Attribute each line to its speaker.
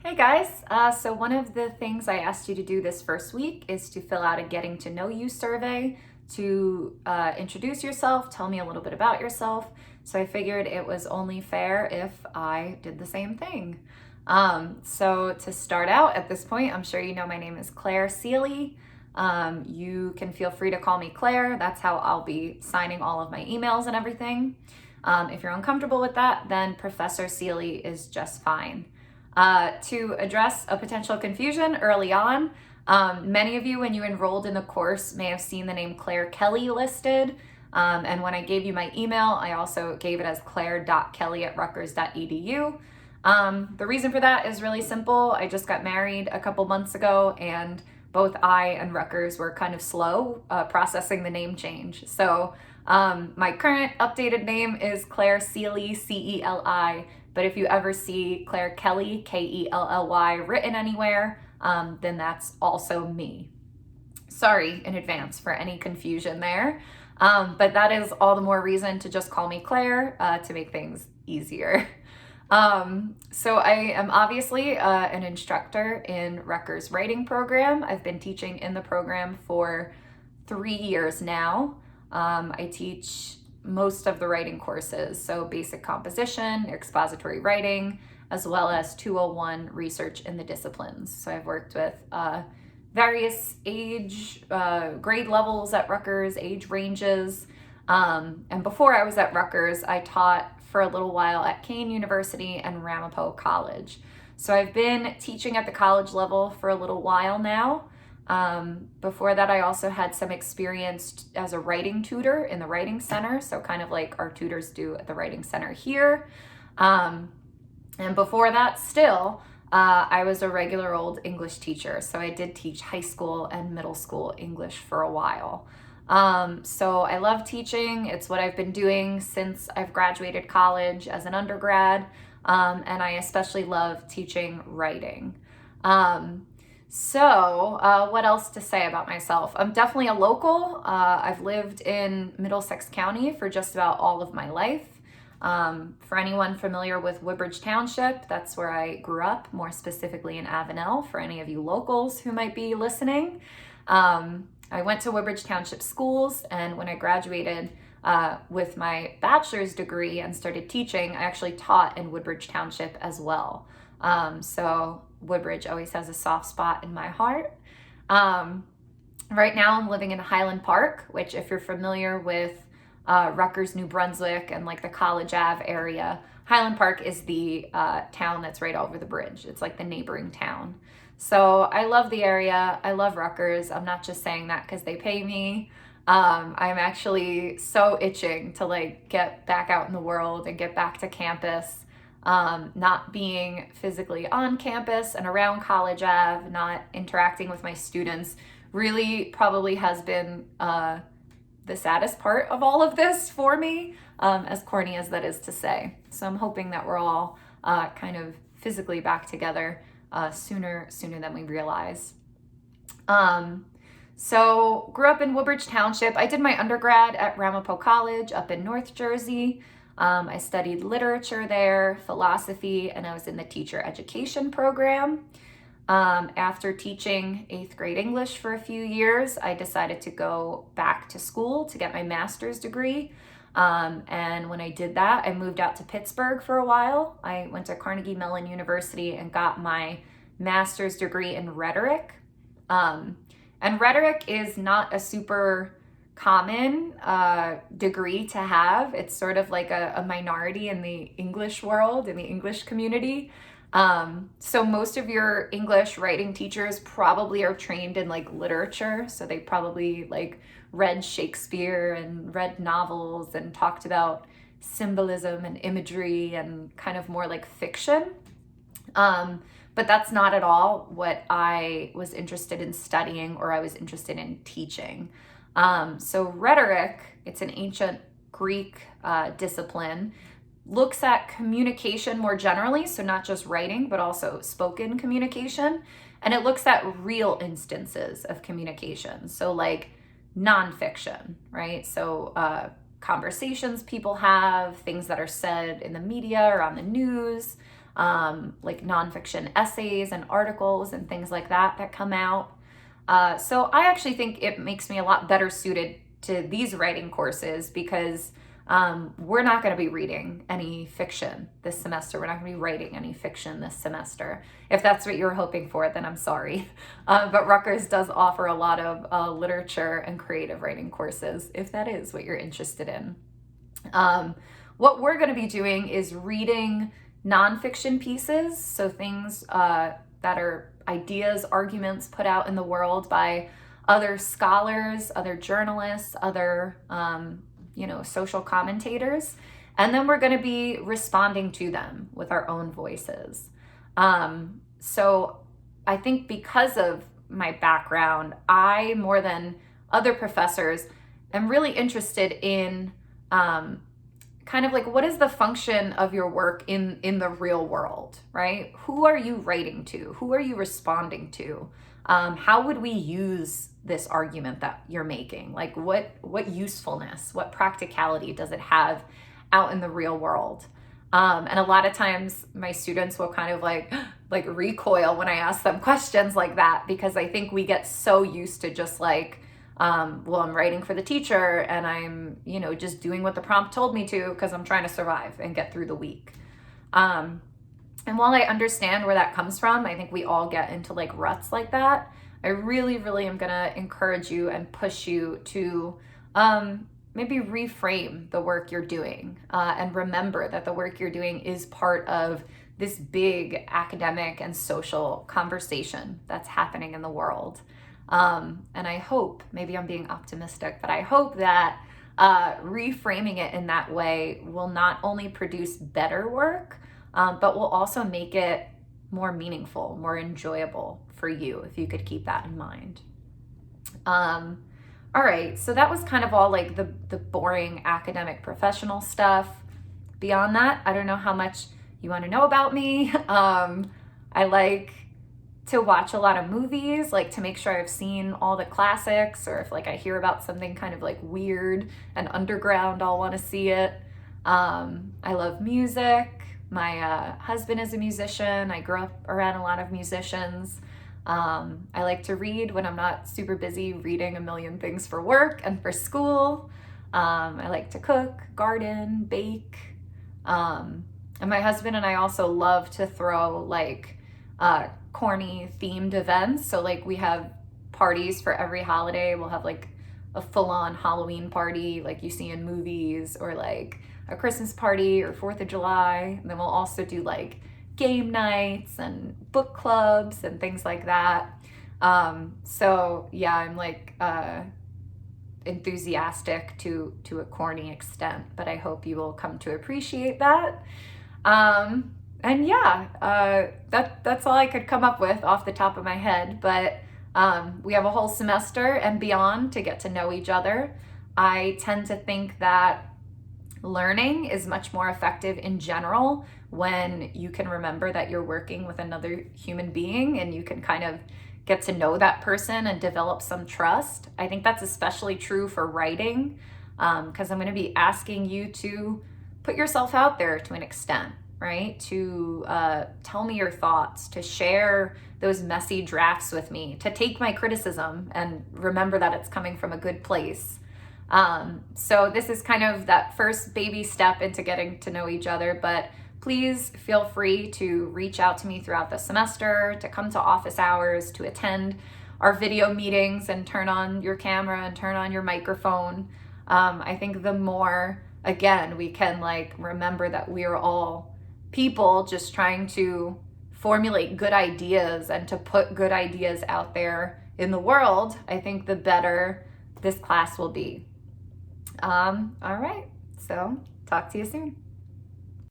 Speaker 1: Hey guys, so one of the things I asked you to do this first week is to fill out a getting to know you survey to introduce yourself, tell me a little bit about yourself. So I figured it was only fair if I did the same thing. So to start out at this point, I'm sure you know my name is Claire Seely. You can feel free to call me Claire. That's how I'll be signing all of my emails and everything. If you're uncomfortable with that, then Professor Seely is just fine. To address a potential confusion early on, many of you, when you enrolled in the course, may have seen the name Claire Kelly listed. And when I gave you my email, I also gave it as claire.kelly@rutgers.edu. The reason for that is really simple. I just got married a couple months ago, and both I and Rutgers were kind of slow processing the name change. So my current updated name is Claire Seely, Celi. But if you ever see Claire Kelly, Kelly, written anywhere, then that's also me. Sorry in advance for any confusion there. But that is all the more reason to just call me Claire to make things easier. So I am obviously an instructor in Rutgers writing program. I've been teaching in the program for 3 years now. I teach most of the writing courses, so basic composition, expository writing, as well as 201 research in the disciplines. So I've worked with various age, grade levels at Rutgers, age ranges. And before I was at Rutgers, I taught for a little while at Kean University and Ramapo College. So I've been teaching at the college level for a little while now. Before that, I also had some experience as a writing tutor in the Writing Center, so kind of like our tutors do at the Writing Center here. And before that, still, I was a regular old English teacher, so I did teach high school and middle school English for a while. So I love teaching. It's what I've been doing since I've graduated college as an undergrad, and I especially love teaching writing. So what else to say about myself? I'm definitely a local. I've lived in Middlesex County for just about all of my life. For anyone familiar with Woodbridge Township, that's where I grew up, more specifically in Avenel, for any of you locals who might be listening. I went to Woodbridge Township schools, and when I graduated with my bachelor's degree and started teaching, I actually taught in Woodbridge Township as well. So Woodbridge always has a soft spot in my heart. Right now I'm living in Highland Park, which if you're familiar with Rutgers, New Brunswick, and like the College Ave area, Highland Park is the town that's right over the bridge. It's like the neighboring town. So I love the area. I love Rutgers. I'm not just saying that because they pay me. I'm actually so itching to like get back out in the world and get back to campus. Not being physically on campus and around College Ave, not interacting with my students, really probably has been the saddest part of all of this for me, as corny as that is to say. So I'm hoping that we're all kind of physically back together sooner than we realize. So grew up in Woodbridge Township. I did my undergrad at Ramapo College up in North Jersey. I studied literature there, philosophy, and I was in the teacher education program. After teaching 8th grade English for a few years, I decided to go back to school to get my master's degree. And when I did that, I moved out to Pittsburgh for a while. I went to Carnegie Mellon University and got my master's degree in rhetoric. And rhetoric is not a super common degree to have. It's sort of like a minority in the English world, in the English community. So most of your English writing teachers probably are trained in like literature. So they probably like read Shakespeare and read novels and talked about symbolism and imagery and kind of more like fiction. But that's not at all what I was interested in studying or I was interested in teaching. So rhetoric, it's an ancient Greek discipline, looks at communication more generally, so not just writing, but also spoken communication. And it looks at real instances of communication. So like nonfiction, right? So conversations people have, things that are said in the media or on the news, like nonfiction essays and articles and things like that that come out. So I actually think it makes me a lot better suited to these writing courses because we're not going to be reading any fiction this semester. We're not going to be writing any fiction this semester. If that's what you're hoping for, then I'm sorry. But Rutgers does offer a lot of literature and creative writing courses, if that is what you're interested in. What we're going to be doing is reading nonfiction pieces, so things that are ideas, arguments put out in the world by other scholars, other journalists, other social commentators, and then we're going to be responding to them with our own voices. So I think because of my background, I, more than other professors, am really interested in kind of like, what is the function of your work in the real world, right? Who are you writing to? Who are you responding to? How would we use this argument that you're making? Like what usefulness, what practicality does it have out in the real world? And a lot of times my students will kind of like recoil when I ask them questions like that, because I think we get so used to just like, well, I'm writing for the teacher and I'm, just doing what the prompt told me to because I'm trying to survive and get through the week. And while I understand where that comes from, I think we all get into like ruts like that. I really, really am going to encourage you and push you to maybe reframe the work you're doing and remember that the work you're doing is part of this big academic and social conversation that's happening in the world. And I hope, maybe I'm being optimistic, but I hope that reframing it in that way will not only produce better work, but will also make it more meaningful, more enjoyable for you, if you could keep that in mind. All right, so that was kind of all like the boring academic professional stuff. Beyond that, I don't know how much you want to know about me. I like to watch a lot of movies, like to make sure I've seen all the classics, or if like I hear about something kind of like weird and underground, I'll want to see it. I love music. My husband is a musician. I grew up around a lot of musicians. I like to read when I'm not super busy reading a million things for work and for school. I like to cook, garden, bake. And my husband and I also love to throw like corny themed events. So like we have parties for every holiday. We'll have like a full-on Halloween party like you see in movies, or like a Christmas party or 4th of July. And then we'll also do like game nights and book clubs and things like that. So yeah, I'm like enthusiastic to a corny extent, but I hope you will come to appreciate that. And yeah, that's all I could come up with off the top of my head, but we have a whole semester and beyond to get to know each other. I tend to think that learning is much more effective in general when you can remember that you're working with another human being and you can kind of get to know that person and develop some trust. I think that's especially true for writing, because I'm going to be asking you to put yourself out there to an extent, right? To tell me your thoughts, to share those messy drafts with me, to take my criticism and remember that it's coming from a good place. So this is kind of that first baby step into getting to know each other, but please feel free to reach out to me throughout the semester, to come to office hours, to attend our video meetings and turn on your camera and turn on your microphone. I think the more, again, we can like remember that we are all people just trying to formulate good ideas and to put good ideas out there in the world, I think the better this class will be. All right, so talk to you soon.